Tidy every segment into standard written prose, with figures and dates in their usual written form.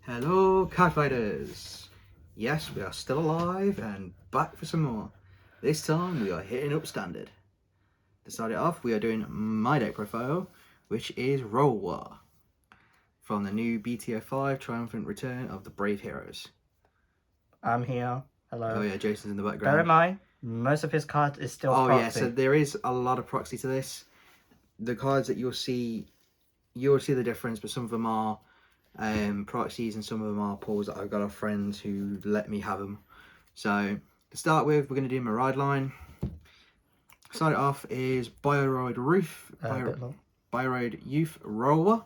Hello, card fighters! Yes, we are still alive and back for some more. This time we are hitting up standard. To start it off, we are doing my deck profile, which is Rorowa, from the new BTO5 Triumphant Return of the Brave Heroes. I'm here. Hello. Oh yeah, Jason's in the Bear in background. mind, most of his cards is still Oh proxy. yeah, so there is a lot of proxy to this. The cards that you'll see the difference, but some of them are proxies and some of them are pulls that I've got off friends who let me have them. So to start with, we're going to do my ride line. Start it off is Bioroid Youth Rorowa.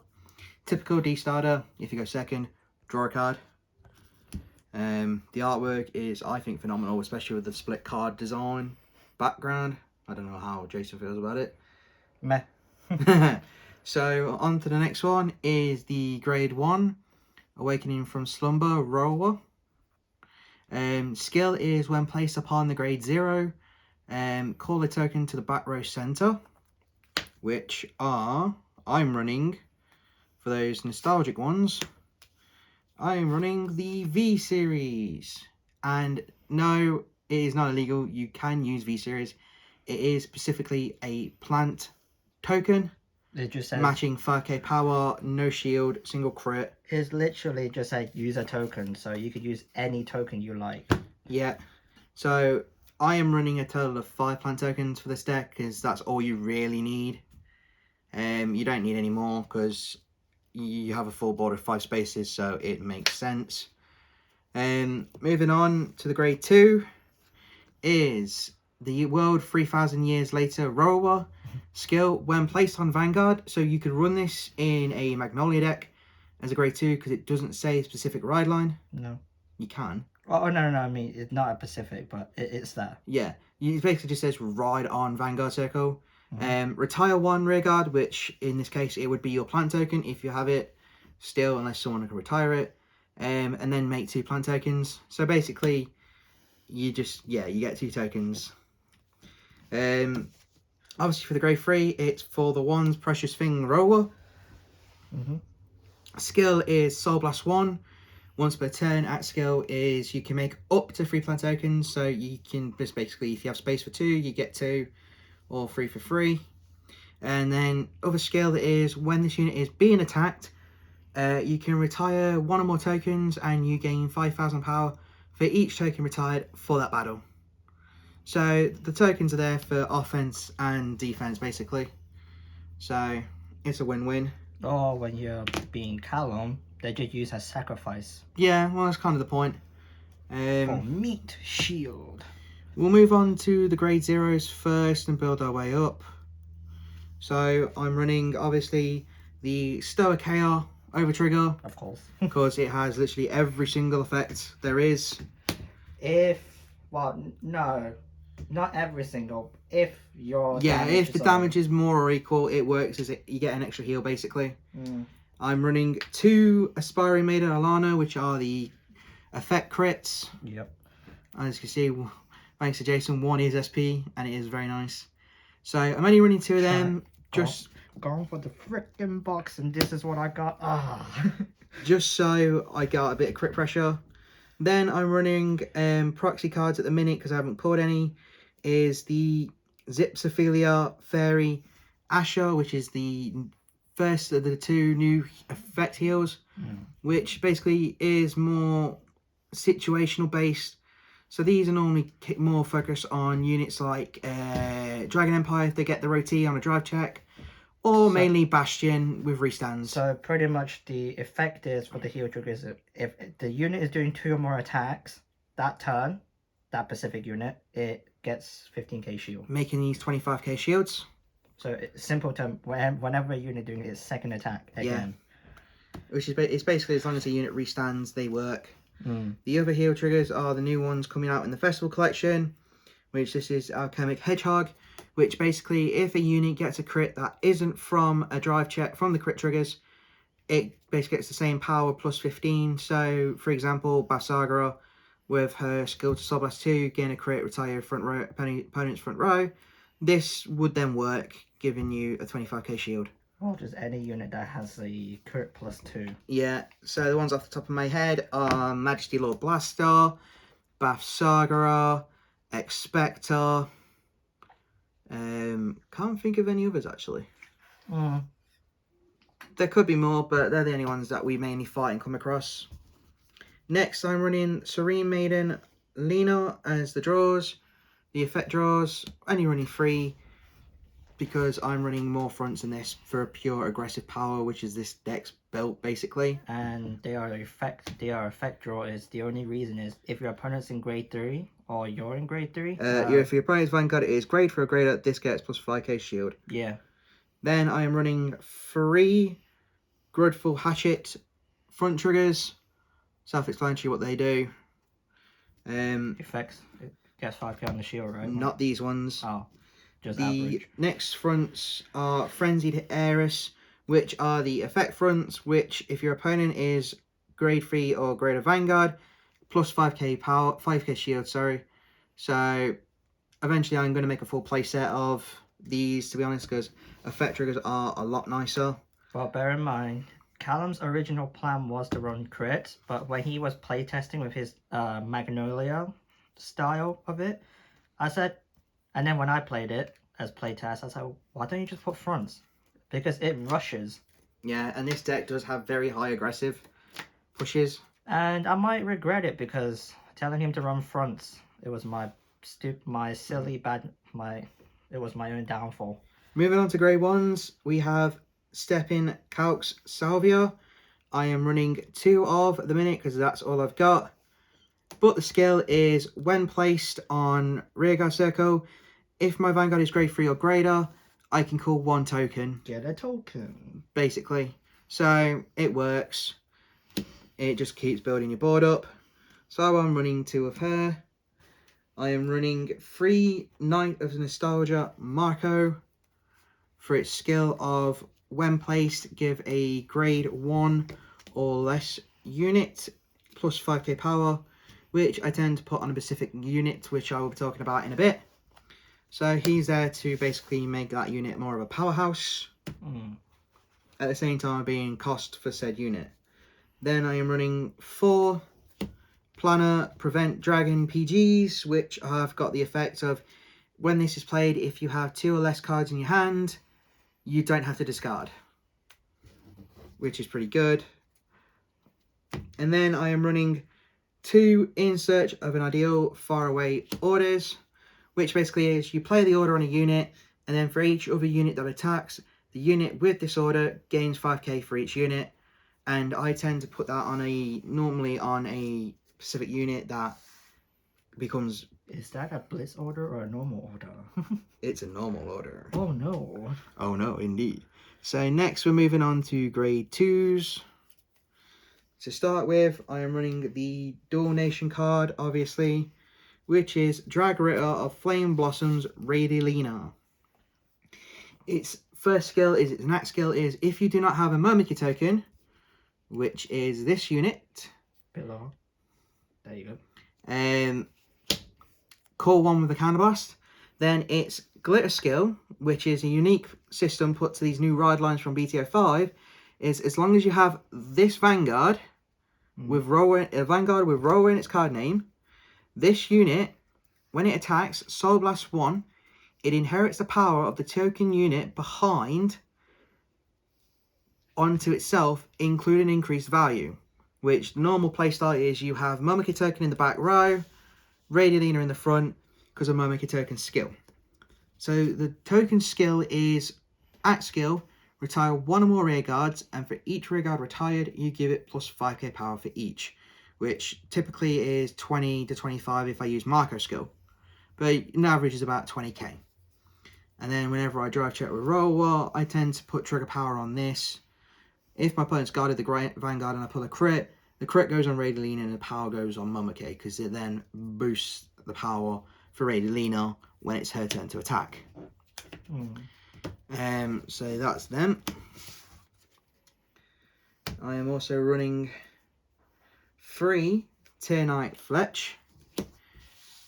Typical D starter. If you go second, draw a card. The artwork is, I think, phenomenal, especially with the split card design background. I don't know how Jason feels about it. Meh. So on to the next one is the grade 1 Awakening from Slumber Rorowa. Skill is when placed upon the grade 0, call the token to the back row center, which are, I'm running, for those nostalgic ones, I'm running the V series. And no, it is not illegal. You can use V series. It is specifically a plant token. It just says matching 5k power, no shield, single crit. It's literally just a user token, so you could use any token you like. Yeah. So I am running a total of 5 plant tokens for this deck because that's all you really need. You don't need any more because you have a full board of 5 spaces, so it makes sense. Moving on to the grade 2 is the World 3000 Years Later Rorowa. Skill when placed on Vanguard, so you could run this in a Magnolia deck as a grade 2 because it doesn't say specific ride line. No. You can. Oh, no, I mean, it's not a Pacific, but it's that. Yeah, it basically just says ride on Vanguard Circle. Retire 1 rearguard, which in this case it would be your plant token if you have it still, unless someone can retire it. And then make 2 plant tokens. So basically, you get 2 tokens. Obviously for the grade 3, it's for the one's Precious Thing Rorowa. Skill is Soul Blast 1. Once per turn at skill is you can make up to 3 plant tokens. So you can just basically, if you have space for 2, you get 2 or 3 for free. And then other skill is when this unit is being attacked, you can retire 1 or more tokens and you gain 5,000 power for each token retired for that battle. So the tokens are there for offense and defense basically. So it's a win-win. Or when you're being Callum, they just use as sacrifice. Yeah, well that's kind of the point. For meat shield. We'll move on to the grade 0s first and build our way up. So I'm running obviously the Stoichea over trigger. Of course. Because it has literally every single effect there is. No, not every single. If your if the damage is more or equal, it works as you get an extra heal basically. I'm running 2 Aspiring Maiden Alana, which are the effect crits. Yep. As you can see, thanks to Jason, 1 is SP and it is very nice. So I'm only running 2 of them. Just going for the frickin' box, and this is what I got. Just so I got a bit of crit pressure. Then I'm running proxy cards at the minute because I haven't pulled any. Is the Zipsophilia Fairy Asher, which is the first of the 2 new effect heals, which basically is more situational based. So these are normally more focused on units like Dragon Empire if they get the roti on a drive check, or mainly Bastion with restands. So pretty much the effect is for the heal triggers, if the unit is doing 2 or more attacks that turn, that specific unit, it gets 15k shield. Making these 25k shields. So simple term, whenever a unit doing its second attack again. Yeah. Which is it's basically as long as a unit restands, they work. The other heal triggers are the new ones coming out in the Festival Collection, which this is Alchemic Hedgehog, which basically if a unit gets a crit that isn't from a drive check from the crit triggers, it basically gets the same power plus 15. So for example, Basagara with her skill to Soul Blast 2, gain a crit, retire front row, opponent's front row. This would then work, giving you a 25k shield. Or just any unit that has a crit +2. Yeah, so the ones off the top of my head are Majesty Lord Blaster, Bath Saga, Expector. Can't think of any others actually. There could be more, but they're the only ones that we mainly fight and come across. Next, I'm running Serene Maiden Lena as the draws. The effect draws, only running 3 because I'm running more fronts in this for a pure aggressive power, which is this deck's built basically. And they are effect draw is the only reason is if your opponent's in grade 3 or you're in grade 3. If your opponent's Vanguard is grade for a grade up, this gets plus 5k shield. Yeah. Then I am running 3 Grudful Hatchet front triggers. Self-explanatory what they do. Effects. It gets 5k on the shield, right? Not these ones. Oh. Just The average. next fronts are Frenzied Heiress, which are the effect fronts, which if your opponent is grade 3 or greater Vanguard, plus 5k power, 5k shield, sorry. So eventually I'm going to make a full playset of these, to be honest, because effect triggers are a lot nicer. Well, bear in mind, Callum's original plan was to run crit, but when he was playtesting with his Magnolia style of it, I said, and then when I played it as playtest, I said, why don't you just put fronts? Because it rushes. Yeah, and this deck does have very high aggressive pushes. And I might regret it because telling him to run fronts, it was it was my own downfall. Moving on to grade 1s, we have Step-In Calx Salvia. I am running 2 of at the minute because that's all I've got. But the skill is when placed on rearguard circle, if my Vanguard is grade 3 or greater, I can call 1 token. Get a token. Basically. So it works. It just keeps building your board up. So I'm running 2 of her. I am running 3 Knight of Nostalgia Marco for its skill of when placed, give a grade 1 or less unit plus 5k power, which I tend to put on a specific unit, which I will be talking about in a bit. So he's there to basically make that unit more of a powerhouse, at the same time being cost for said unit. Then I am running 4 Planner Prevent Dragon PGs, which have got the effect of when this is played, if you have 2 or less cards in your hand, you don't have to discard, which is pretty good. And then I am running 2 In Search of an Ideal Faraway orders, which basically is you play the order on a unit, and then for each other unit that attacks, the unit with this order gains 5k for each unit. And I tend to put that on normally on a specific unit that becomes... Is that a Blitz order or a normal order? It's a normal order. Oh no. Oh no, indeed. So next we're moving on to grade 2s. To start with, I am running the Dual Nation card, obviously, which is Drag Ritter of Flame Blossoms Radilina. Its first skill is, its next skill is, if you do not have a Murmikyu token, which is this unit. Below. There you go. Call 1 with a Counterblast. Then its Glitter skill, which is a unique system put to these new ride lines from BTO5, is as long as you have this Vanguard with Rorowa in its card name, this unit, when it attacks Soul Blast 1, it inherits the power of the token unit behind onto itself, including increased value, which normal playstyle is you have Murmikyu token in the back row, Radilina in the front, because of Murmikyu token skill. So the token skill is, at skill, retire 1 or more rear guards, and for each rear guard retired, you give it plus 5k power for each, which typically is 20 to 25 if I use Marco skill, but an average is about 20k. And then whenever I drive check with Rorowa, I tend to put trigger power on this. If my opponent's guarded the Vanguard and I pull a crit, the crit goes on Radilina and the power goes on Murmikyu, because it then boosts the power for Radilina when it's her turn to attack. So that's them. I am also running 3 Tear Knight Fletch.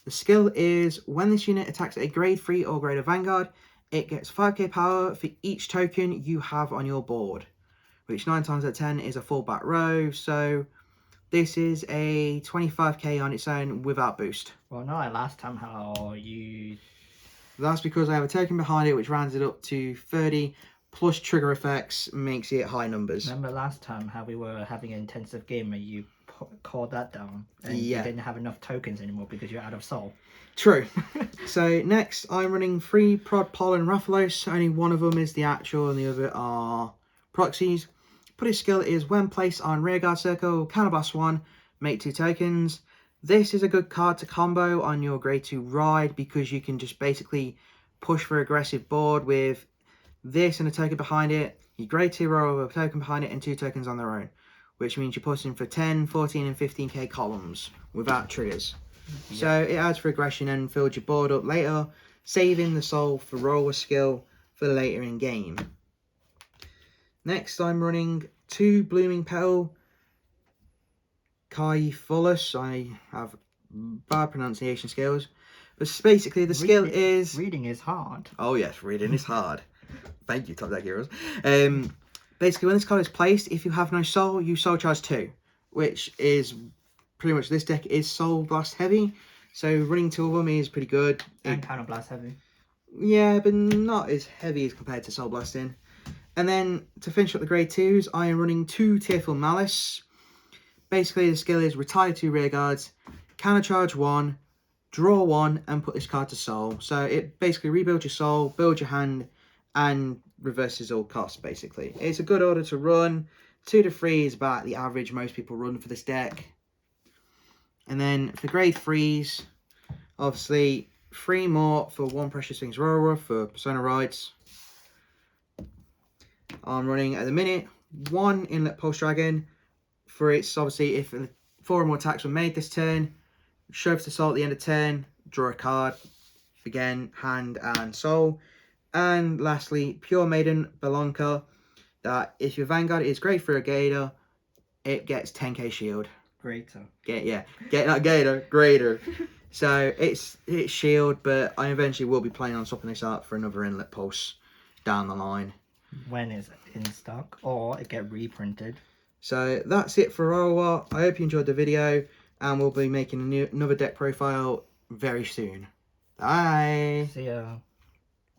The skill is when this unit attacks a grade 3 or greater Vanguard, it gets 5k power for each token you have on your board, which 9 times out of 10 is a full back row, so this is a 25k on its own without boost. Well, not like last time how you... That's because I have a token behind it which rounds it up to 30, plus trigger effects makes it high numbers. Remember last time how we were having an intensive game and you called that down and Yeah. you didn't have enough tokens anymore because you're out of soul. True. So next I'm running 3 Prod, Pol and Rathalos. Only one of them is the actual and the other are proxies. Put his skill is when placed on rearguard circle, counterblast 1, make 2 tokens. This is a good card to combo on your grade 2 ride because you can just basically push for aggressive board with this and a token behind it. Your grade 2 row with a token behind it and 2 tokens on their own, which means you're pushing for 10, 14 and 15k columns without triggers. Yeah. So it adds for aggression and fills your board up later, saving the soul for Rorowa skill for later in game. Next I'm running 2 Blooming Petal Caepholus. I have bad pronunciation skills. But basically the skill is... Reading is hard. Oh yes, reading is hard. Thank you, Top Deck Heroes. Basically when this card is placed, if you have no soul, you soul charge 2. Which is pretty much, this deck is soul blast heavy. So running 2 of them is pretty good. And counterblast heavy. Yeah, but not as heavy as compared to soul blasting. And then to finish up the grade 2s, I am running 2 Tearful Malice. Basically the skill is retire 2 rear guards, counter charge 1, draw 1 and put this card to soul. So it basically rebuilds your soul, builds your hand and reverses all costs basically. It's a good order to run. 2 to 3 is about the average most people run for this deck. And then for grade 3s, obviously 3 more for 1 Precious Things Rorowa for Persona Rides. I'm running at the minute 1 Inlet Pulse Dragon for its, obviously if 4 or more attacks were made this turn, shove to soul at the end of turn, draw a card, again hand and soul. And lastly Pure Maiden Belonka, that if your Vanguard is grade 3 or greater, it gets 10k shield. Greater. Get that gator, greater. So it's shield, but I eventually will be planning on swapping this out for another Inlet Pulse down the line. When it's in stock or it get reprinted. So that's it for Rorowa. I hope you enjoyed the video and we'll be making another deck profile very soon. Bye. See ya.